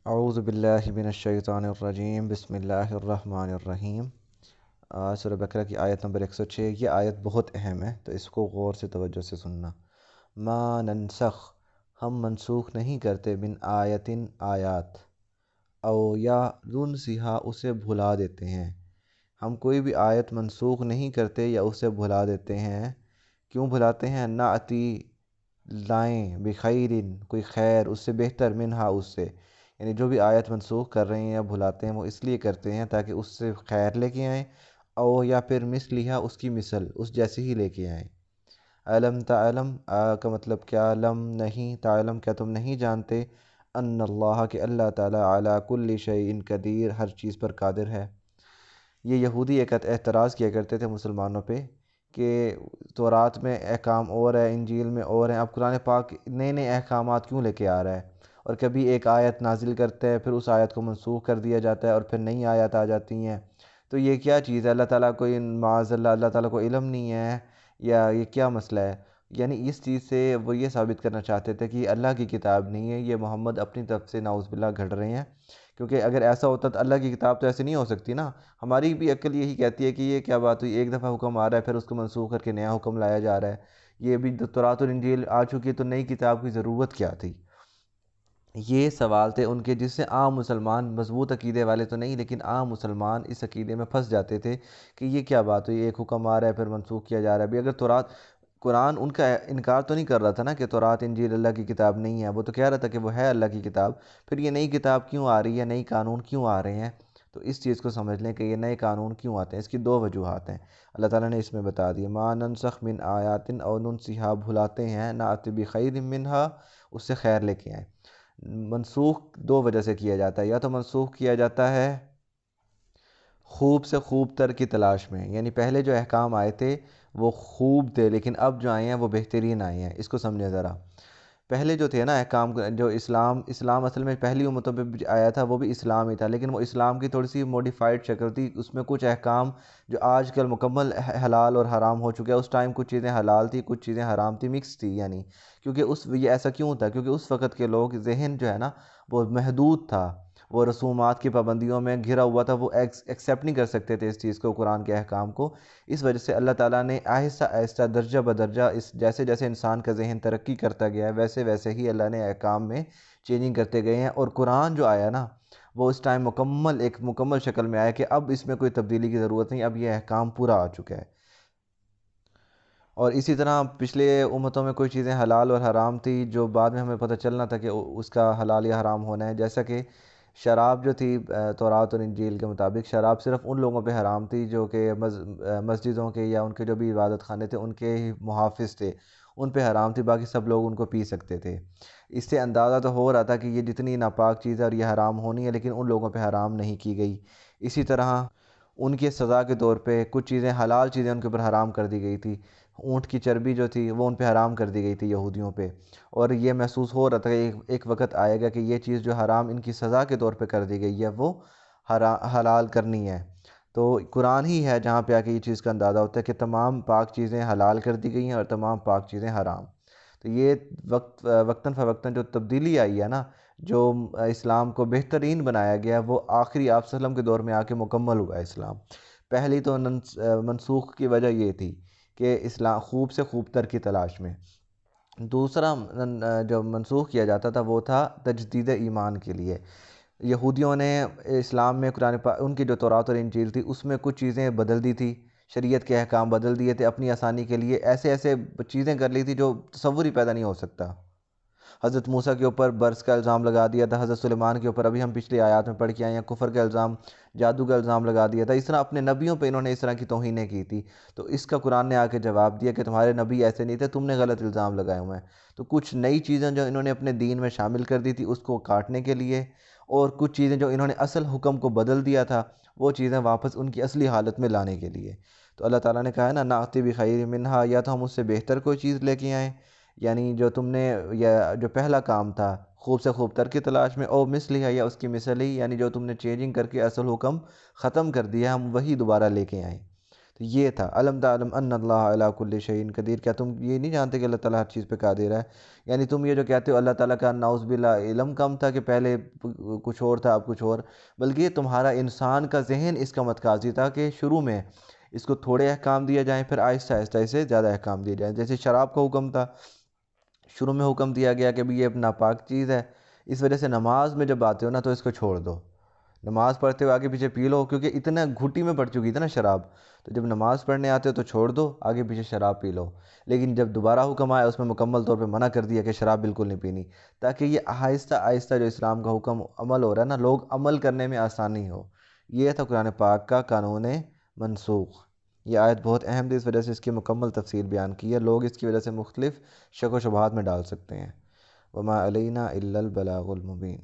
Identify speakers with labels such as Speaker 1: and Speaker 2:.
Speaker 1: اعوذ باللہ من الشیطان الرجیم بسم اللہ الرحمن الرحیم۔ سورہ بقرہ کی آیت نمبر 106۔ یہ آیت بہت اہم ہے تو اس کو غور سے توجہ سے سننا۔ ما ننسخ، ہم منسوخ نہیں کرتے، من آیتن آیات، او یا ننسیہا، اسے بھلا دیتے ہیں۔ ہم کوئی بھی آیت منسوخ نہیں کرتے یا اسے بھلا دیتے ہیں۔ کیوں بھلاتے ہیں؟ نعتی، لائیں، بخیرن، کوئی خیر، اس سے بہتر، منہا، اس سے، یعنی جو بھی آیت منسوخ کر رہے ہیں یا بھلاتے ہیں وہ اس لیے کرتے ہیں تاکہ اس سے خیر لے کے آئیں، او یا پھر مثلیہا، اس کی مثل، اس جیسی ہی لے کے آئیں۔ علم تعلم، کا مطلب کیا؟ لم نہیں، تعلم کیا تم نہیں جانتے، ان اللہ، کہ اللہ تعالیٰ، علی کل شیء قدیر، ہر چیز پر قادر ہے۔ یہ یہودی ایک اعتراض کیا کرتے تھے مسلمانوں پہ کہ تورات میں احکام اور ہے، انجیل میں اور ہیں، اب قرآن پاک نئے نئے احکامات کیوں لے کے آ رہا ہے؟ اور کبھی ایک آیت نازل کرتے ہیں، پھر اس آیت کو منسوخ کر دیا جاتا ہے اور پھر نئی آیات آ جاتی ہیں۔ تو یہ کیا چیز ہے؟ اللہ تعالیٰ کو معاذ اللہ، اللہ تعالیٰ کو علم نہیں ہے یا یہ کیا مسئلہ ہے؟ یعنی اس چیز سے وہ یہ ثابت کرنا چاہتے تھے کہ یہ اللہ کی کتاب نہیں ہے، یہ محمد اپنی طرف سے نعوذ باللہ گھڑ رہے ہیں۔ کیونکہ اگر ایسا ہوتا تو اللہ کی کتاب تو ایسے نہیں ہو سکتی نا۔ ہماری بھی عقل یہی کہتی ہے کہ یہ کیا بات ہوئی، ایک دفعہ حکم آ رہا ہے پھر اس کو منسوخ کر کے نیا حکم لایا جا رہا ہے۔ یہ بھی تورات اور انجیل آ چکی ہے تو نئی کتاب کی ضرورت کیا تھی؟ یہ سوال تھے ان کے، جس سے عام مسلمان، مضبوط عقیدے والے تو نہیں لیکن عام مسلمان اس عقیدے میں پھنس جاتے تھے کہ یہ کیا بات ہوئی، ایک حکم آ رہا ہے پھر منسوخ کیا جا رہا ہے۔ بھی اگر تورات، قرآن ان کا انکار تو نہیں کر رہا تھا نا کہ تورات انجیل اللہ کی کتاب نہیں ہے، وہ تو کہہ رہا تھا کہ وہ ہے اللہ کی کتاب، پھر یہ نئی کتاب کیوں آ رہی ہے، نئی قانون کیوں آ رہے ہیں؟ تو اس چیز کو سمجھ لیں کہ یہ نئے قانون کیوں آتے ہیں۔ اس کی دو وجوہات ہیں، اللہ تعالیٰ نے اس میں بتا دی۔ ما ننسخ من آیات او ننسیہا، بھلاتے ہیں، نأتی بخیر منہا، اس سے خیر لے کے آئیں۔ منسوخ دو وجہ سے کیا جاتا ہے، یا تو منسوخ کیا جاتا ہے خوب سے خوب تر کی تلاش میں، یعنی پہلے جو احکام آئے تھے وہ خوب تھے لیکن اب جو آئے ہیں وہ بہترین آئے ہیں۔ اس کو سمجھیں ذرا۔ پہلے جو تھے نا احکام، جو اسلام اصل میں پہلی امتوں پہ آیا تھا وہ بھی اسلام ہی تھا، لیکن وہ اسلام کی تھوڑی سی موڈیفائڈ شکل تھی۔ اس میں کچھ احکام جو آج کل مکمل حلال اور حرام ہو چکے ہیں، اس ٹائم کچھ چیزیں حلال تھی، کچھ چیزیں حرام تھی، مکس تھی یعنی۔ کیونکہ یہ ایسا کیوں تھا؟ کیونکہ اس وقت کے لوگ ذہن جو ہے نا وہ محدود تھا، وہ رسومات کی پابندیوں میں گھرا ہوا تھا، وہ ایکسیپٹ نہیں کر سکتے تھے اس چیز کو، قرآن کے احکام کو۔ اس وجہ سے اللہ تعالیٰ نے آہستہ آہستہ، درجہ بدرجہ، جیسے جیسے انسان کا ذہن ترقی کرتا گیا ہے ویسے ویسے ہی اللہ نے احکام میں چینجنگ کرتے گئے ہیں۔ اور قرآن جو آیا نا وہ اس ٹائم ایک مکمل شکل میں آیا کہ اب اس میں کوئی تبدیلی کی ضرورت نہیں، اب یہ احکام پورا آ چکا ہے۔ اور اسی طرح پچھلے امتوں میں کوئی چیزیں حلال اور حرام تھی جو بعد میں ہمیں پتہ چلنا تھا کہ اس کا حلال یا حرام ہونا ہے، جیسا کہ شراب جو تھی، تورات اور انجیل کے مطابق شراب صرف ان لوگوں پہ حرام تھی جو کہ مسجدوں کے یا ان کے جو بھی عبادت خانے تھے ان کے ہی محافظ تھے، ان پہ حرام تھی، باقی سب لوگ ان کو پی سکتے تھے۔ اس سے اندازہ تو ہو رہا تھا کہ یہ جتنی ناپاک چیز ہے اور یہ حرام ہونی ہے، لیکن ان لوگوں پہ حرام نہیں کی گئی۔ اسی طرح ان کے سزا کے طور پہ کچھ چیزیں، حلال چیزیں ان کے اوپر حرام کر دی گئی تھی۔ اونٹ کی چربی جو تھی وہ ان پہ حرام کر دی گئی تھی یہودیوں پہ، اور یہ محسوس ہو رہا تھا کہ ایک وقت آئے گا کہ یہ چیز جو حرام ان کی سزا کے طور پہ کر دی گئی ہے وہ حلال کرنی ہے۔ تو قرآن ہی ہے جہاں پہ آ کے یہ چیز کا اندازہ ہوتا ہے کہ تمام پاک چیزیں حلال کر دی گئی ہیں اور تمام پاک چیزیں حرام۔ تو یہ وقتاً فوقتاً جو تبدیلی آئی ہے نا، جو اسلام کو بہترین بنایا گیا، وہ آخری آپ صلی اللہ علیہ وسلم کے دور میں آ کے مکمل ہوا ہے اسلام۔ پہلی تو منسوخ کی وجہ یہ تھی کہ اسلام خوب سے خوب تر کی تلاش میں۔ دوسرا جو منسوخ کیا جاتا تھا وہ تھا تجدید ایمان کے لیے۔ یہودیوں نے اسلام میں ان کی جو تورات اور انجیل تھی اس میں کچھ چیزیں بدل دی تھی، شریعت کے احکام بدل دیے تھے اپنی آسانی کے لیے، ایسے ایسے چیزیں کر لی تھی جو تصور ہی پیدا نہیں ہو سکتا۔ حضرت موسیٰ کے اوپر برس کا الزام لگا دیا تھا، حضرت سلیمان کے اوپر ابھی ہم پچھلی آیات میں پڑھ کے آئے ہیں کفر کا الزام، جادو کا الزام لگا دیا تھا۔ اس طرح اپنے نبیوں پہ انہوں نے اس طرح کی توہینیں کی تھی، تو اس کا قرآن نے آ کے جواب دیا کہ تمہارے نبی ایسے نہیں تھے، تم نے غلط الزام لگائے ہوئے ہیں۔ تو کچھ نئی چیزیں جو انہوں نے اپنے دین میں شامل کر دی تھی اس کو کاٹنے کے لیے، اور کچھ چیزیں جو انہوں نے اصل حکم کو بدل دیا تھا وہ چیزیں واپس ان کی اصلی حالت میں لانے کے لیے۔ تو اللہ تعالیٰ نے کہا ہے نا، نَأْتِ بِخَيْرٍ مِّنْهَا، یا تو ہم اس سے بہتر کوئی چیز لے کے آئیں، یعنی جو تم نے، یا جو پہلا کام تھا خوب سے خوب تر کی تلاش میں، او مثلیہ، یا اس کی مثل ہی، یعنی جو تم نے چینجنگ کر کے اصل حکم ختم کر دیا ہم وہی دوبارہ لے کے آئیں۔ تو یہ تھا علم تعلم ان اللہ علی کل شیء قدیر، کیا تم یہ نہیں جانتے کہ اللہ تعالیٰ ہر چیز پہ قادر ہے؟ یعنی تم یہ جو کہتے ہو اللہ تعالیٰ کا نعوذ باللہ علم کم تھا کہ پہلے کچھ اور تھا اب کچھ اور، بلکہ یہ تمہارا انسان کا ذہن اس کا متقاضی تھا کہ شروع میں اس کو تھوڑے احکام دیا جائیں، پھر آہستہ آہستہ اسے زیادہ احکام دیے جائیں۔ جیسے شراب کا حکم تھا، شروع میں حکم دیا گیا کہ بھی یہ ناپاک چیز ہے، اس وجہ سے نماز میں جب آتے ہو نا تو اس کو چھوڑ دو، نماز پڑھتے ہوئے آگے پیچھے پی لو، کیونکہ اتنا گھٹی میں پڑ چکی تھی نا شراب، تو جب نماز پڑھنے آتے ہو تو چھوڑ دو، آگے پیچھے شراب پی لو۔ لیکن جب دوبارہ حکم آیا اس میں مکمل طور پہ منع کر دیا کہ شراب بالکل نہیں پینی، تاکہ یہ آہستہ آہستہ جو اسلام کا حکم عمل ہو رہا ہے نا، لوگ عمل کرنے میں آسانی ہو۔ یہ تھا قرآن پاک کا قانون منسوخ۔ یہ آیت بہت اہم تھی، اس وجہ سے اس کی مکمل تفصیل بیان کی ہے، لوگ اس کی وجہ سے مختلف شک و شبہات میں ڈال سکتے ہیں۔ وما علینا الا البلاغ المبین۔